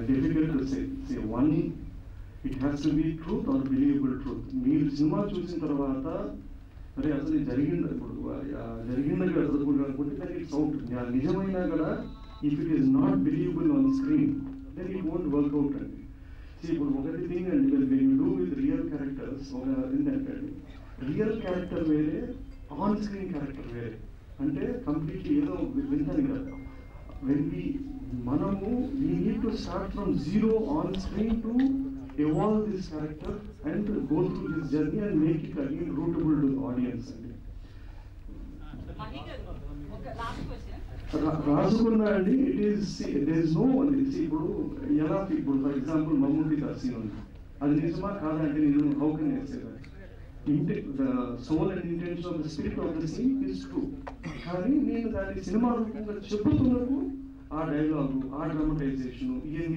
difficult to say. See, one, it has to be truth or believable truth. మీరు cinema చూసిన తర్వాత అరే అసలు జరిగింది అనుకుంటే దానికి ఇట్స్ అవుట్. నిజమైనా కూడా if it is not believable on screen then it won't work out అండి. ఇప్పుడు ఒకటి థింగ్ అండి, when you do with real characters, ఒక ఏంటంటే రియల్ క్యారెక్టర్ వేరే, ఆన్ స్క్రీన్ క్యారెక్టర్ వేరే. అంటే కంప్లీట్లీ ఏదో వింటాను కదా. మనము we need to start from zero on screen to evolve this character and go through this journey and make it again rootable to the audience. రాసుకున్నా అండి, it is there is no one. ఇప్పుడు ఎలా, ఇప్పుడు for example Mammootty scene ఉంది, అది నిజమా కాదంటే నేను how can I say that? The soul and intention of the spirit of the scene is true. కానీ నేను దాన్ని సినిమా రూపంగా చెప్పుతున్నప్పుడు ఆ డైలాగు, ఆ డ్రామటైజేషన్ ఇవన్నీ